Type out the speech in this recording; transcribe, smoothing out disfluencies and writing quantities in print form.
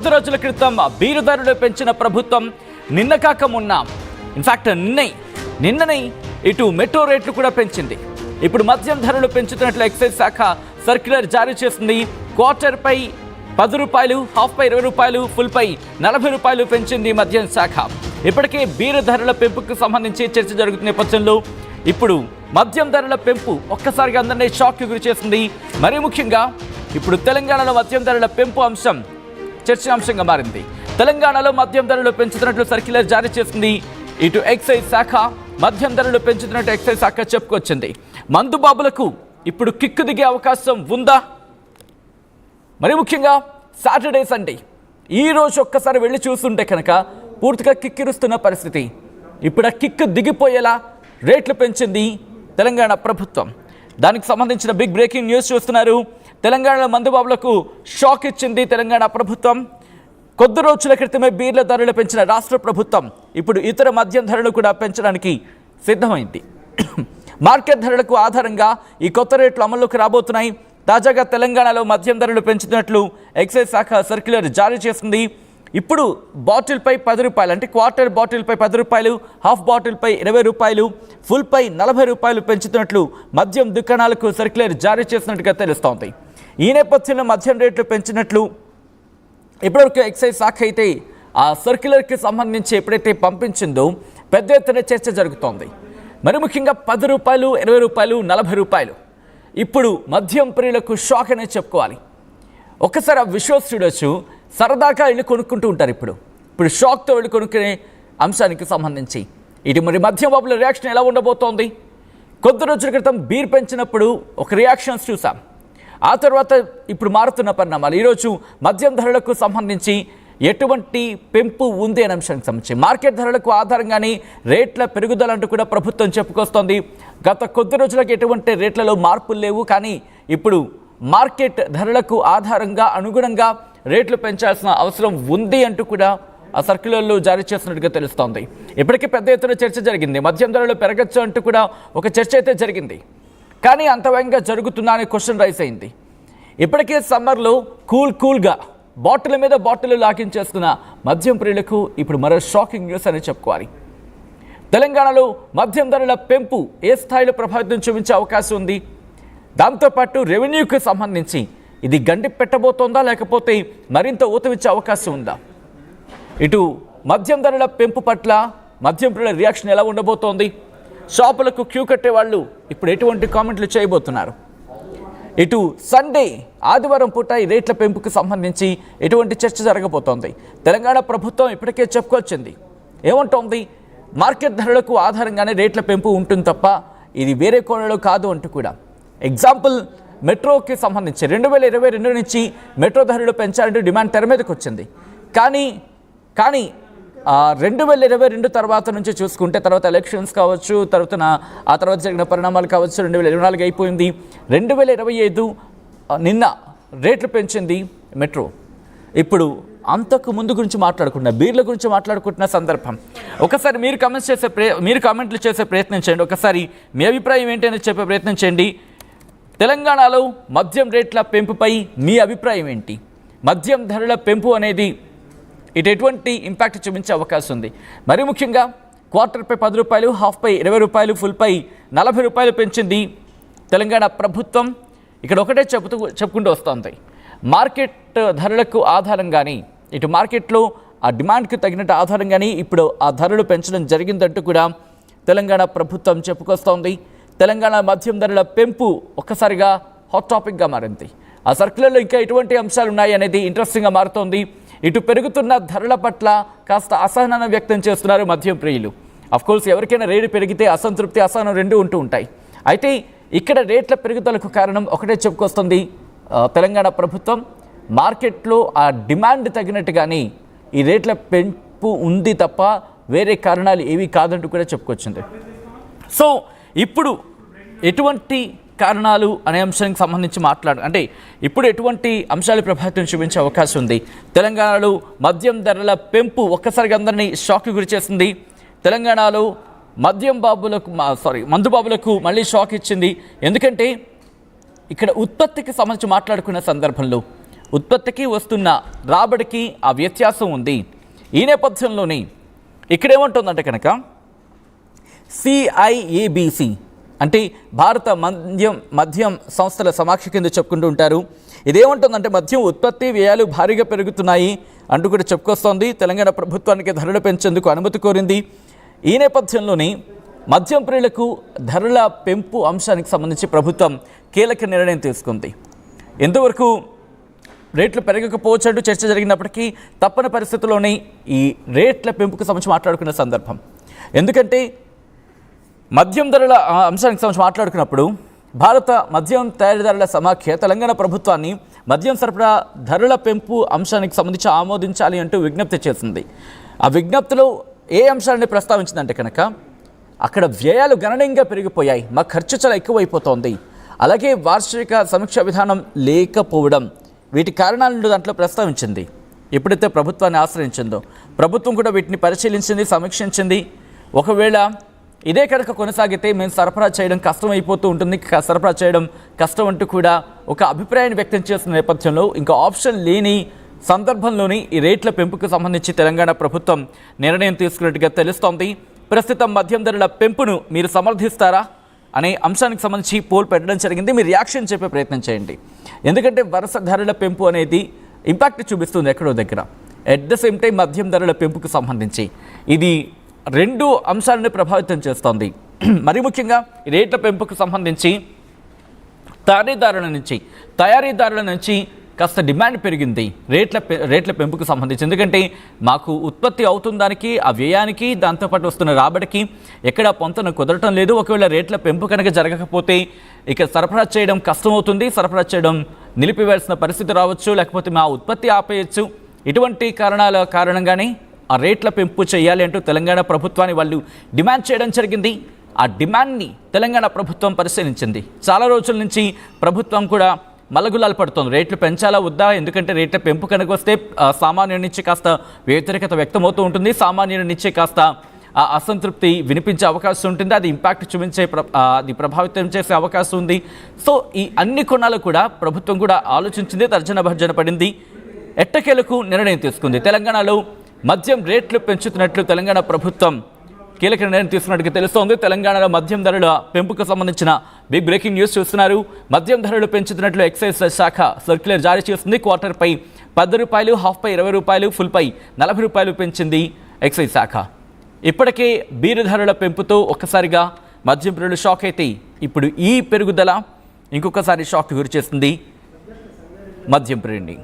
కొద్ది రోజుల క్రితం బీరు ధరలు పెంచిన ప్రభుత్వం నిన్న కాక మొన్న ఇన్ఫాక్ట్ నిన్ననే ఇటు మెట్రో రేట్లు కూడా పెంచింది. ఇప్పుడు మద్యం ధరలు పెంచుతున్నట్లు ఎక్సైజ్ శాఖ సర్క్యులర్ జారీ చేసింది. క్వార్టర్ పై 10 రూపాయలు, హాఫ్ పై 20 రూపాయలు, ఫుల్ పై 40 రూపాయలు పెంచింది మద్యం శాఖ. ఇప్పటికే బీరు ధరల పెంపుకు సంబంధించి చర్చ జరుగుతున్న నేపథ్యంలో ఇప్పుడు మద్యం ధరల పెంపు ఒక్కసారిగా అందరినీ షాక్కి గురి చేసింది. మరీ ముఖ్యంగా ఇప్పుడు తెలంగాణలో మద్యం ధరల పెంపు అంశం చర్చాంశంగా మారింది. తెలంగాణలో మద్యం ధరలు పెంచుతున్నట్లు సర్క్యులర్ జారీ చేసింది. ఇటు ఎక్సైజ్ శాఖ మద్యం ధరలు పెంచుతున్నట్టు ఎక్సైజ్ శాఖ చెప్పుకొచ్చింది. మందుబాబులకు ఇప్పుడు కిక్కు దిగే అవకాశం ఉందా? మరి ముఖ్యంగా సాటర్డే సండే ఈ రోజు ఒక్కసారి వెళ్ళి చూస్తుంటే కనుక పూర్తిగా కిక్కిరుస్తున్న పరిస్థితి. ఇప్పుడు ఆ కిక్కు దిగిపోయేలా రేట్లు పెంచింది తెలంగాణ ప్రభుత్వం. దానికి సంబంధించిన బిగ్ బ్రేకింగ్ న్యూస్ చూస్తున్నారు. తెలంగాణలో మందుబాబులకు షాక్ ఇచ్చింది తెలంగాణ ప్రభుత్వం. కొద్ది రోజుల క్రితమే బీర్ల ధరలు పెంచిన రాష్ట్ర ప్రభుత్వం ఇప్పుడు ఇతర మద్యం ధరలు కూడా పెంచడానికి సిద్ధమైంది. మార్కెట్ ధరలకు ఆధారంగా ఈ కొత్త రేట్లు అమల్లోకి రాబోతున్నాయి. తాజాగా తెలంగాణలో మద్యం ధరలు పెంచుతున్నట్లు ఎక్సైజ్ శాఖ సర్క్యులర్ జారీ చేసింది. ఇప్పుడు బాటిల్పై 10 రూపాయలు, అంటే క్వార్టర్ బాటిల్పై 10 రూపాయలు, హాఫ్ బాటిల్పై 20 రూపాయలు, ఫుల్పై 40 రూపాయలు పెంచుతున్నట్లు మద్యం దుకాణాలకు సర్క్యులర్ జారీ చేసినట్టుగా తెలుస్తోంది. ఈ నేపథ్యంలో మద్యం రేట్లు పెంచినట్లు ఇప్పటివరకు ఎక్సైజ్ శాఖ అయితే ఆ సర్క్యులర్కి సంబంధించి ఎప్పుడైతే పంపించిందో పెద్ద ఎత్తున చర్చ జరుగుతోంది. మరి ముఖ్యంగా 10 రూపాయలు, 20 రూపాయలు, 40 రూపాయలు ఇప్పుడు మద్యం ప్రియులకు షాక్ అనే చెప్పుకోవాలి. ఒక్కసారి ఆ విజువల్స్ చూడొచ్చు. సరదాగా వెళ్ళి కొనుక్కుంటూ ఉంటారు. ఇప్పుడు షాక్తో వెళ్ళి కొనుక్కునే అంశానికి సంబంధించి ఇటు మరి మద్యం బాబుల రియాక్షన్ ఎలా ఉండబోతోంది? కొద్ది రోజుల క్రితం బీర్ పెంచినప్పుడు ఒక రియాక్షన్స్ చూసాం. ఆ తర్వాత ఇప్పుడు మారుతున్న పరిణామాలు. ఈరోజు మద్యం ధరలకు సంబంధించి ఎటువంటి పెంపు ఉంది అనే అంశానికి సంబంధించి మార్కెట్ ధరలకు ఆధారంగానే రేట్ల పెరుగుదల అంటూ కూడా ప్రభుత్వం చెప్పుకొస్తోంది. గత కొద్ది రోజులకు ఎటువంటి రేట్లలో మార్పులు లేవు, కానీ ఇప్పుడు మార్కెట్ ధరలకు ఆధారంగా అనుగుణంగా రేట్లు పెంచాల్సిన అవసరం ఉంది అంటూ కూడా ఆ సర్క్యులర్లు జారీ చేస్తున్నట్టుగా తెలుస్తోంది. ఇప్పటికీ పెద్ద ఎత్తున చర్చ జరిగింది. మద్యం ధరలు పెరగచ్చు అంటూ కూడా ఒక చర్చ అయితే జరిగింది. కానీ అంత వేగంగా జరుగుతుందా అనే క్వశ్చన్ రైజ్ అయింది. ఇప్పటికే సమ్మర్లో కూల్గా బాటిల్ మీద బాటిల్ లాగించేస్తున్న మద్యం ప్రియులకు ఇప్పుడు మరో షాకింగ్ న్యూస్ అని చెప్పుకోవాలి. తెలంగాణలో మద్యం ధరల పెంపు ఏ స్థాయిలో ప్రభావితం చూపించే అవకాశం ఉంది? దాంతోపాటు రెవెన్యూకి సంబంధించి ఇది గండి పెట్టబోతోందా, లేకపోతే మరింత ఊతమిచ్చే అవకాశం ఉందా? ఇటు మద్యం ధరల పెంపు పట్ల మద్యం ప్రియుల రియాక్షన్ ఎలా ఉండబోతోంది? షాపులకు క్యూ కట్టే వాళ్ళు ఇప్పుడు ఎటువంటి కామెంట్లు చేయబోతున్నారు? ఇటు సండే ఆదివారం పూట ఈ రేట్ల పెంపుకు సంబంధించి ఎటువంటి చర్చ జరగబోతోంది? తెలంగాణ ప్రభుత్వం ఇప్పటికే చెప్పుకొచ్చింది. ఏమంటోంది? మార్కెట్ ధరలకు ఆధారంగానే రేట్ల పెంపు ఉంటుంది తప్ప ఇది వేరే కోణంలో కాదు అంటూ కూడా. ఎగ్జాంపుల్, మెట్రోకి సంబంధించి 2022 నుంచి మెట్రో ధరలు పెంచాలంటూ డిమాండ్ తెర మీదకి వచ్చింది. కానీ 2022 తర్వాత నుంచి చూసుకుంటే తర్వాత ఎలక్షన్స్ కావచ్చు, ఆ తర్వాత జరిగిన పరిణామాలు కావచ్చు, 2024 అయిపోయింది. 2025 నిన్న రేట్లు పెంచింది మెట్రో. ఇప్పుడు అంతకు ముందు గురించి మాట్లాడుకుంటున్న బీర్ల గురించి మాట్లాడుకుంటున్న సందర్భం. ఒకసారి మీరు కామెంట్లు చేసే ప్రయత్నం చేయండి. ఒకసారి మీ అభిప్రాయం ఏంటి అని చెప్పే ప్రయత్నం చేయండి. తెలంగాణలో మద్యం రేట్ల పెంపుపై మీ అభిప్రాయం ఏంటి? మద్యం ధరల పెంపు అనేది ఇటు ఎటువంటి ఇంపాక్ట్ చూపించే అవకాశం ఉంది? మరీ ముఖ్యంగా క్వార్టర్పై 10 రూపాయలు, హాఫ్పై 20 రూపాయలు, ఫుల్పై 40 రూపాయలు పెంచింది తెలంగాణ ప్రభుత్వం. ఇక్కడ ఒకటే చెప్పుకుంటూ వస్తుంది. మార్కెట్ ధరలకు ఆధారంగానే ఇటు మార్కెట్లో ఆ డిమాండ్కి తగినట్టు ఆధారంగానే ఇప్పుడు ఆ ధరలు పెంచడం జరిగిందంటూ కూడా తెలంగాణ ప్రభుత్వం చెప్పుకొస్తోంది. తెలంగాణ మద్యం ధరల పెంపు ఒక్కసారిగా హాట్ టాపిక్గా మారింది. ఆ సర్క్యులర్లో ఇంకా ఎటువంటి అంశాలు ఉన్నాయి అనేది ఇంట్రెస్టింగ్గా మారుతోంది. ఇటు పెరుగుతున్న ధరల పట్ల కాస్త అసహనాన్ని వ్యక్తం చేస్తున్నారు మద్యం ప్రియులు. అఫ్కోర్స్ ఎవరికైనా రేటు పెరిగితే అసంతృప్తి, అసహనం రెండూ ఉంటూ ఉంటాయి. అయితే ఇక్కడ రేట్ల పెరుగుదలకు కారణం ఒకటే చెప్పుకొస్తుంది తెలంగాణ ప్రభుత్వం. మార్కెట్లో ఆ డిమాండ్ తగినట్టుగానే ఈ రేట్ల పెంపు ఉంది తప్ప వేరే కారణాలు ఏవి కాదంటూ కూడా చెప్పుకొచ్చింది. సో ఇప్పుడు ఎటువంటి కారణాలు అనే అంశానికి సంబంధించి అంటే ఇప్పుడు ఎటువంటి అంశాలు ప్రభావితం చూపించే అవకాశం ఉంది? తెలంగాణలో మద్యం ధరల పెంపు ఒక్కసారిగా అందరినీ షాక్కి గురి చేసింది. తెలంగాణలో మందుబాబులకు మళ్ళీ షాక్ ఇచ్చింది. ఎందుకంటే ఇక్కడ ఉత్పత్తికి సంబంధించి మాట్లాడుకున్న సందర్భంలో ఉత్పత్తికి వస్తున్న రాబడికి ఆ వ్యత్యాసం ఉంది. ఈ నేపథ్యంలోనే ఇక్కడేమంటుందంటే కనుక CIABC అంటే భారత మద్యం సంస్థల సమాఖ్య కింద చెప్పుకుంటూ ఉంటారు. ఇదేమంటుందంటే మద్యం ఉత్పత్తి వ్యయాలు భారీగా పెరుగుతున్నాయి అంటూ కూడా చెప్పుకొస్తోంది. తెలంగాణ ప్రభుత్వానికి ధరలు పెంచేందుకు అనుమతి కోరింది. ఈ నేపథ్యంలోనే మద్యం ప్రియులకు ధరల పెంపు అంశానికి సంబంధించి ప్రభుత్వం కీలక నిర్ణయం తీసుకుంది. ఎంతవరకు రేట్లు పెరగకపోవచ్చంటూ చర్చ జరిగినప్పటికీ తప్పని పరిస్థితుల్లోనే ఈ రేట్ల పెంపుకు సంబంధించి మాట్లాడుకున్న సందర్భం. ఎందుకంటే మద్యం ధరల అంశానికి సంబంధించి మాట్లాడుకున్నప్పుడు భారత మద్యం తయారీదారుల సమాఖ్య తెలంగాణ ప్రభుత్వాన్ని మద్యం సరఫరా ధరల పెంపు అంశానికి సంబంధించి ఆమోదించాలి అంటూ విజ్ఞప్తి చేసింది. ఆ విజ్ఞప్తిలో ఏ అంశాన్ని ప్రస్తావించిందంటే కనుక అక్కడ వ్యయాలు గణనీయంగా పెరిగిపోయాయి, మా ఖర్చు చాలా ఎక్కువైపోతోంది, అలాగే వార్షిక సమీక్ష విధానం లేకపోవడం, వీటి కారణాలను దాంట్లో ప్రస్తావించింది. ఎప్పుడైతే ప్రభుత్వాన్ని ఆశ్రయించిందో ప్రభుత్వం కూడా వీటిని పరిశీలించింది, సమీక్షించింది. ఒకవేళ ఇదే కనుక కొనసాగితే మేము సరఫరా చేయడం కష్టమైపోతూ ఉంటుంది, సరఫరా చేయడం కష్టం అంటూ కూడా ఒక అభిప్రాయాన్ని వ్యక్తం చేసిన నేపథ్యంలో ఇంకా ఆప్షన్ లేని సందర్భంలోని ఈ రేట్ల పెంపుకు సంబంధించి తెలంగాణ ప్రభుత్వం నిర్ణయం తీసుకున్నట్టుగా తెలుస్తోంది. ప్రస్తుతం మద్యం ధరల పెంపును మీరు సమర్థిస్తారా అనే అంశానికి సంబంధించి పోల్ పెట్టడం జరిగింది. మీరు రియాక్షన్ చెప్పే ప్రయత్నం చేయండి. ఎందుకంటే వరుస ధరల పెంపు అనేది ఇంపాక్ట్ చూపిస్తుంది ఎక్కడో దగ్గర. ఎట్ ద సేమ్ టైం మద్యం ధరల పెంపుకు సంబంధించి ఇది రెండు అంశాలను ప్రభావితం చేస్తోంది. మరి ముఖ్యంగా రేట్ల పెంపుకు సంబంధించి తయారీదారుల నుంచి కాస్త డిమాండ్ పెరిగింది రేట్ల పెంపుకు సంబంధించి. ఎందుకంటే మాకు ఉత్పత్తి అవుతుందానికి ఆ వ్యయానికి దాంతోపాటు వస్తున్న రాబడికి ఎక్కడ పొంతన కుదరటం లేదు. ఒకవేళ రేట్ల పెంపు కనుక జరగకపోతే ఇక సరఫరా చేయడం కష్టమవుతుంది, సరఫరా చేయడం నిలిపివేయాల్సిన పరిస్థితి రావచ్చు, లేకపోతే మా ఉత్పత్తి ఆపేయచ్చు. ఇటువంటి కారణంగానే ఆ రేట్ల పెంపు చేయాలి అంటూ తెలంగాణ ప్రభుత్వాన్ని వాళ్ళు డిమాండ్ చేయడం జరిగింది. ఆ డిమాండ్ని తెలంగాణ ప్రభుత్వం పరిశీలించింది. చాలా రోజుల నుంచి ప్రభుత్వం కూడా మల్లగుల్లాలు పడుతోంది, రేట్లు పెంచాలా వద్దా, ఎందుకంటే రేట్ల పెంపు కనుక వస్తే సామాన్యుడి నుంచి కాస్త వ్యతిరేకత వ్యక్తమవుతూ ఉంటుంది, సామాన్యుడి నుంచి కాస్త అసంతృప్తి వినిపించే అవకాశం ఉంటుంది, అది ఇంపాక్ట్ చూపించే అది ప్రభావితం చేసే అవకాశం ఉంది. సో ఈ అన్ని కోణాలు కూడా ప్రభుత్వం కూడా ఆలోచించింది, తర్జన భర్జన పడింది, ఎట్టకేలకు నిర్ణయం తీసుకుంది. తెలంగాణలో మద్యం రేట్లు పెంచుతున్నట్లు తెలంగాణ ప్రభుత్వం కీలక నిర్ణయం తీసుకున్నట్టుగా తెలుస్తోంది. తెలంగాణలో మద్యం ధరల పెంపుకు సంబంధించిన బిగ్ బ్రేకింగ్ న్యూస్ చూస్తున్నారు. మద్యం ధరలు పెంచుతున్నట్లు ఎక్సైజ్ శాఖ సర్క్యులర్ జారీ చేస్తుంది. క్వార్టర్పై ₹10, హాఫ్పై ₹20, ఫుల్పై ₹40 పెంచింది ఎక్సైజ్ శాఖ. ఇప్పటికే బీరు ధరల పెంపుతో ఒక్కసారిగా మద్యం ప్రియులు షాక్ అయితే ఇప్పుడు ఈ పెరుగుదల ఇంకొకసారి షాక్ గురి చేస్తుంది మద్యం ప్రియుడిని.